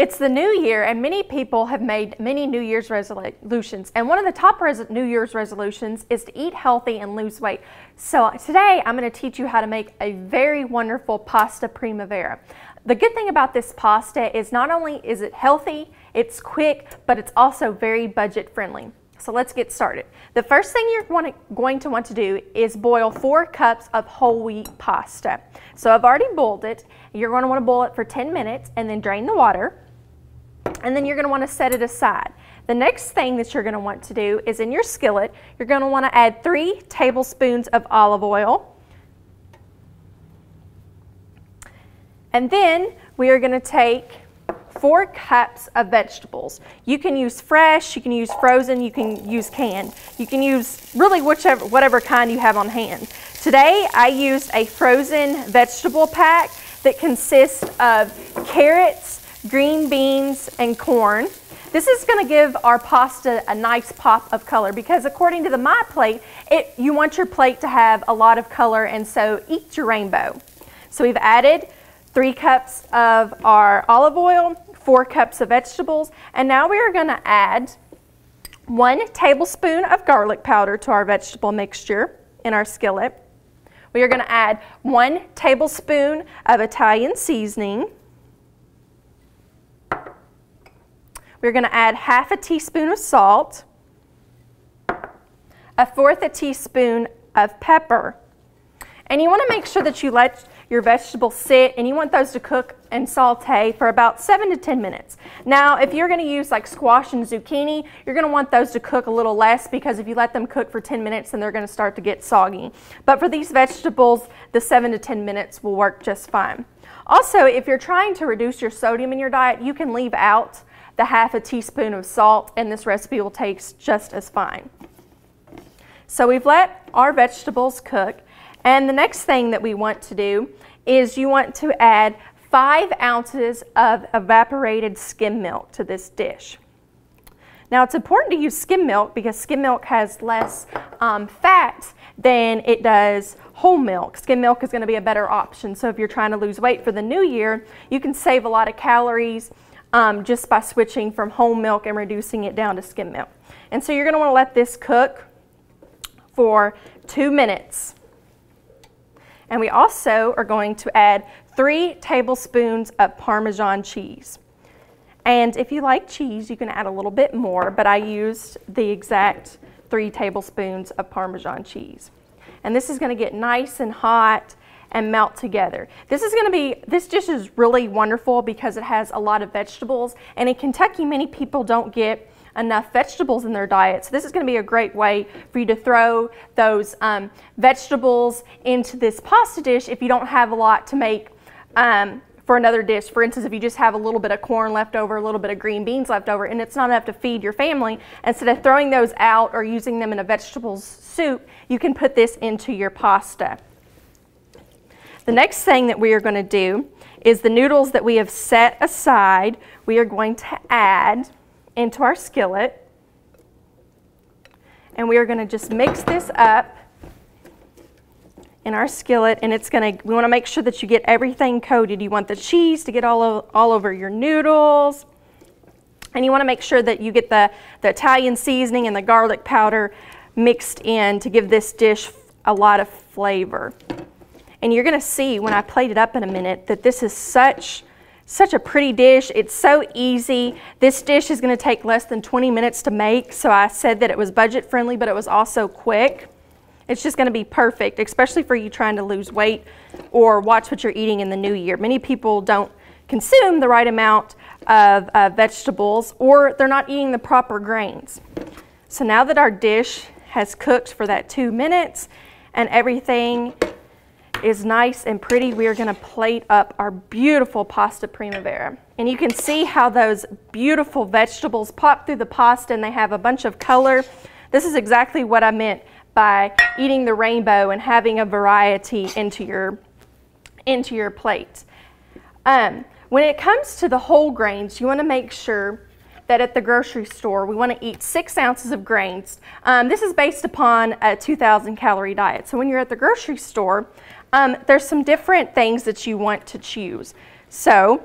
It's the new year, and many people have made many New Year's resolutions. And one of the top New Year's resolutions is to eat healthy and lose weight. So today I'm going to teach you how to make a very wonderful pasta primavera. The good thing about this pasta is not only is it healthy, it's quick, but it's also very budget friendly. So let's get started. The first thing you're going to want to do is boil 4 cups of whole wheat pasta. So I've already boiled it. You're going to want to boil it for 10 minutes and then drain the water. And then you're going to want to set it aside. The next thing that you're going to want to do is in your skillet, you're going to want to add 3 tablespoons of olive oil. And then we are going to take 4 cups of vegetables. You can use fresh, you can use frozen, you can use canned. You can use really whatever kind you have on hand. Today I used a frozen vegetable pack that consists of carrots, green beans, and corn. This is going to give our pasta a nice pop of color because according to the My Plate, you want your plate to have a lot of color, and so eat your rainbow. So we've added 3 cups of our olive oil, 4 cups of vegetables, and now we are going to add 1 tablespoon of garlic powder to our vegetable mixture in our skillet. We are going to add 1 tablespoon of Italian seasoning. We're going to add half a teaspoon of salt, 1/4 teaspoon of pepper. And you want to make sure that you let your vegetables sit, and you want those to cook and saute for about 7 to 10 minutes. Now, if you're going to use like squash and zucchini, you're going to want those to cook a little less because if you let them cook for 10 minutes, then they're going to start to get soggy. But for these vegetables, the 7 to 10 minutes will work just fine. Also, if you're trying to reduce your sodium in your diet, you can leave out the half a teaspoon of salt, and this recipe will taste just as fine. So we've let our vegetables cook. And the next thing that we want to do is you want to add 5 ounces of evaporated skim milk to this dish. Now it's important to use skim milk because skim milk has less fat than it does whole milk. Skim milk is going to be a better option. So if you're trying to lose weight for the new year, you can save a lot of calories just by switching from whole milk and reducing it down to skim milk. And so you're going to want to let this cook for 2 minutes. And we also are going to add 3 tablespoons of Parmesan cheese. And if you like cheese, you can add a little bit more, but I used the exact 3 tablespoons of Parmesan cheese. And this is going to get nice and hot and melt together. This dish is really wonderful because it has a lot of vegetables, and in Kentucky, many people don't get enough vegetables in their diet. So this is going to be a great way for you to throw those vegetables into this pasta dish if you don't have a lot to make for another dish. For instance, if you just have a little bit of corn left over, a little bit of green beans left over, and it's not enough to feed your family, instead of throwing those out or using them in a vegetable soup, you can put this into your pasta. The next thing that we are going to do is the noodles that we have set aside, we are going to add into our skillet, and we are going to just mix this up in our skillet, and we want to make sure that you get everything coated. You want the cheese to get all over your noodles, and you want to make sure that you get the Italian seasoning and the garlic powder mixed in to give this dish a lot of flavor. And you're going to see when I plate it up in a minute that this is such a pretty dish. It's so easy. This dish is going to take less than 20 minutes to make, so I said that it was budget friendly, but it was also quick. It's just going to be perfect, especially for you trying to lose weight or watch what you're eating in the new year. Many people don't consume the right amount of vegetables, or they're not eating the proper grains. So now that our dish has cooked for that 2 minutes and everything is nice and pretty, we are going to plate up our beautiful pasta primavera. And you can see how those beautiful vegetables pop through the pasta and they have a bunch of color. This is exactly what I meant by eating the rainbow and having a variety into your plate. When it comes to the whole grains, you want to make sure that at the grocery store, we want to eat 6 ounces of grains. This is based upon a 2,000 calorie diet. So when you're at the grocery store, there's some different things that you want to choose. So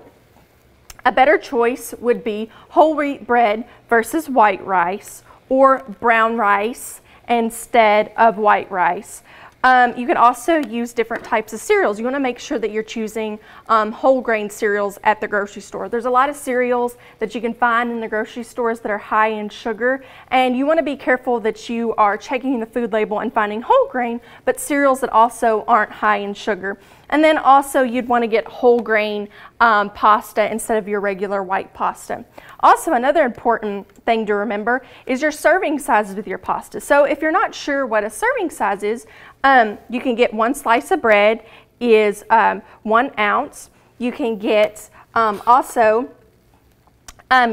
A better choice would be whole wheat bread versus white rice, or brown rice instead of white rice. You could also use different types of cereals. You want to make sure that you're choosing whole grain cereals at the grocery store. There's a lot of cereals that you can find in the grocery stores that are high in sugar, and you want to be careful that you are checking the food label and finding whole grain, but cereals that also aren't high in sugar. And then also you'd want to get whole grain pasta instead of your regular white pasta. Also, another important thing to remember is your serving sizes with your pasta. So if you're not sure what a serving size is, you can get 1 slice of bread is 1 ounce. You can get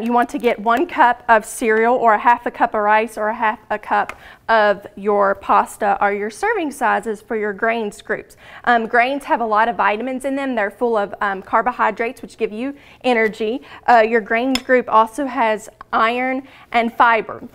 you want to get 1 cup of cereal, or a half a cup of rice, or a half a cup of your pasta are your serving sizes for your grains groups. Grains have a lot of vitamins in them. They're full of carbohydrates, which give you energy. Your grains group also has iron and fiber.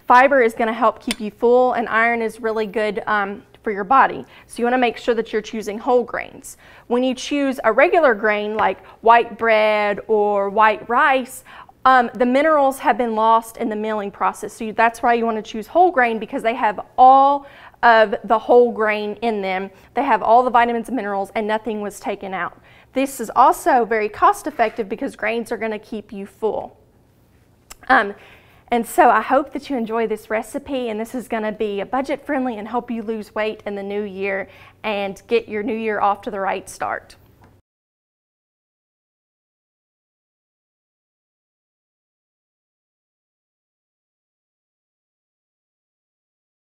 Fiber is going to help keep you full, and iron is really good for your body. So you want to make sure that you're choosing whole grains. When you choose a regular grain like white bread or white rice, the minerals have been lost in the milling process. So that's why you want to choose whole grain, because they have all of the whole grain in them. They have all the vitamins and minerals, and nothing was taken out. This is also very cost effective because grains are going to keep you full. And so I hope that you enjoy this recipe, and this is going to be budget friendly and help you lose weight in the new year and get your new year off to the right start.